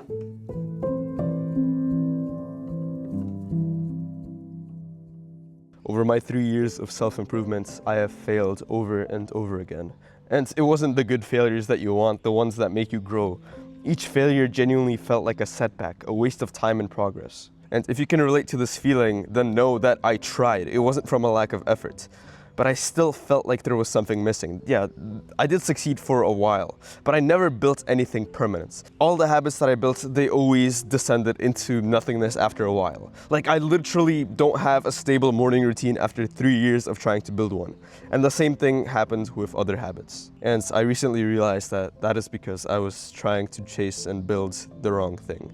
Over my 3 years of self-improvement, I have failed over and over again. And it wasn't the good failures that you want, the ones that make you grow. Each failure genuinely felt like a setback, a waste of time and progress. And if you can relate to this feeling, then know that I tried. It wasn't from a lack of effort. But I still felt like there was something missing. Yeah, I did succeed for a while, but I never built anything permanent. All the habits that I built, they always descended into nothingness after a while. Like, I literally don't have a stable morning routine after 3 years of trying to build one. And the same thing happened with other habits. And I recently realized that that is because I was trying to chase and build the wrong thing.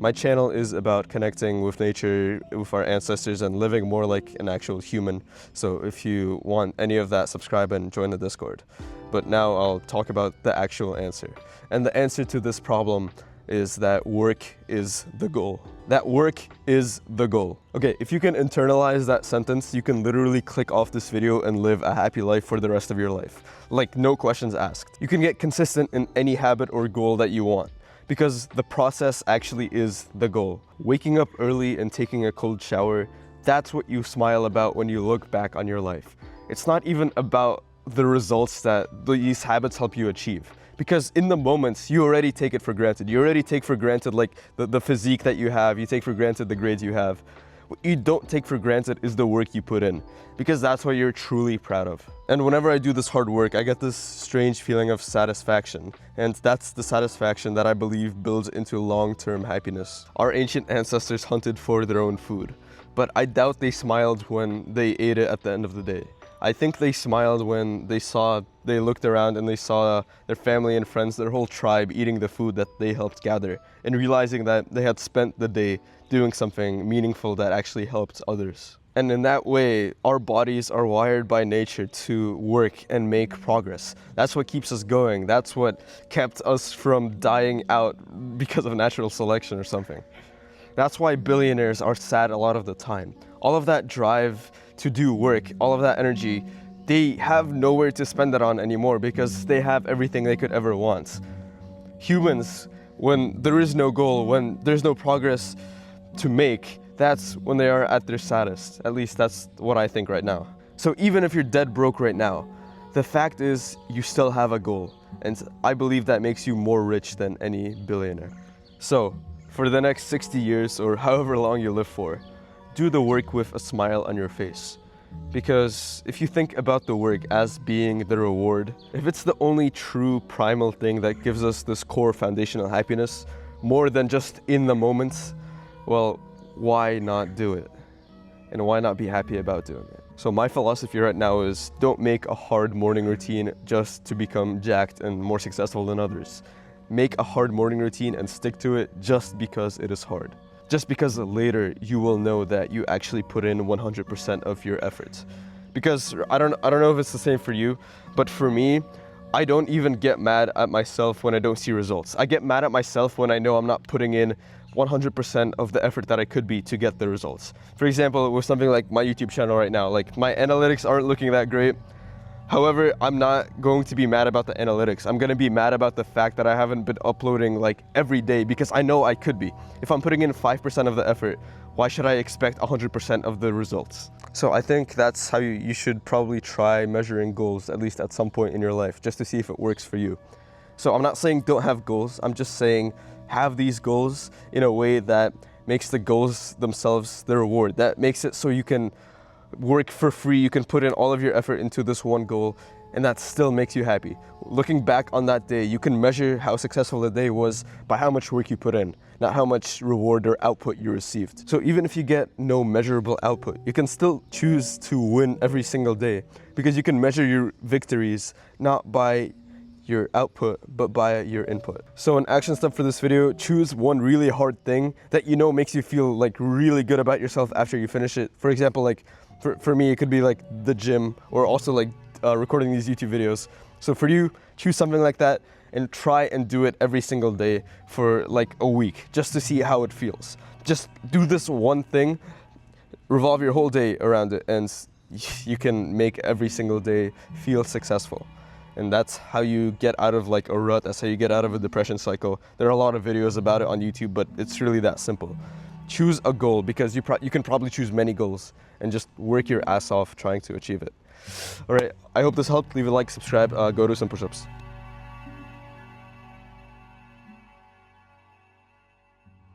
My channel is about connecting with nature, with our ancestors, and living more like an actual human. So if you want any of that, subscribe and join the Discord. But now I'll talk about the actual answer. And the answer to this problem is that work is the goal. That work is the goal. Okay, if you can internalize that sentence, you can literally click off this video and live a happy life for the rest of your life. Like, no questions asked. You can get consistent in any habit or goal that you want, because the process actually is the goal. Waking up early and taking a cold shower, that's what you smile about when you look back on your life. It's not even about the results that these habits help you achieve, because in the moments, you already take it for granted. You already take for granted like the physique that you have, you take for granted the grades you have. What you don't take for granted is the work you put in, because that's what you're truly proud of. And whenever I do this hard work, I get this strange feeling of satisfaction. And that's the satisfaction that I believe builds into long-term happiness. Our ancient ancestors hunted for their own food, but I doubt they smiled when they ate it at the end of the day. I think they smiled when they looked around and they saw their family and friends, their whole tribe, eating the food that they helped gather, and realizing that they had spent the day doing something meaningful that actually helped others. And in that way, our bodies are wired by nature to work and make progress. That's what keeps us going. That's what kept us from dying out because of natural selection or something. That's why billionaires are sad a lot of the time. All of that drive to do work, all of that energy, they have nowhere to spend it on anymore because they have everything they could ever want. Humans, when there is no goal, when there's no progress to make, that's when they are at their saddest. At least that's what I think right now. So even if you're dead broke right now, the fact is you still have a goal. And I believe that makes you more rich than any billionaire. So for the next 60 years or however long you live for, do the work with a smile on your face. Because if you think about the work as being the reward, if it's the only true primal thing that gives us this core foundational happiness, more than just in the moment, well, why not do it? And why not be happy about doing it? So my philosophy right now is don't make a hard morning routine just to become jacked and more successful than others. Make a hard morning routine and stick to it just because it is hard. Just because later you will know that you actually put in 100% of your efforts. Because I don't know if it's the same for you, but for me, I don't even get mad at myself when I don't see results. I get mad at myself when I know I'm not putting in 100% of the effort that I could be to get the results. For example, with something like my YouTube channel right now, like my analytics aren't looking that great. However, I'm not going to be mad about the analytics. I'm gonna be mad about the fact that I haven't been uploading like every day because I know I could be. If I'm putting in 5% of the effort, why should I expect 100% of the results? So I think that's how you should probably try measuring goals, at least at some point in your life, just to see if it works for you. So I'm not saying don't have goals, I'm just saying have these goals in a way that makes the goals themselves the reward. That makes it so you can work for free, you can put in all of your effort into this one goal, and that still makes you happy. Looking back on that day, you can measure how successful the day was by how much work you put in, not how much reward or output you received. So even if you get no measurable output, you can still choose to win every single day, because you can measure your victories not by your output, but by your input. So an action step for this video, choose one really hard thing that you know makes you feel like really good about yourself after you finish it. For example, like for me, it could be like the gym, or also like recording these YouTube videos. So for you, choose something like that and try and do it every single day for like a week, just to see how it feels. Just do this one thing, revolve your whole day around it, and you can make every single day feel successful. And that's how you get out of like a rut. That's how you get out of a depression cycle. There are a lot of videos about it on YouTube, but it's really that simple. Choose a goal, because you can probably choose many goals, and just work your ass off trying to achieve it. All right, I hope this helped. Leave a like, subscribe, go do some push-ups.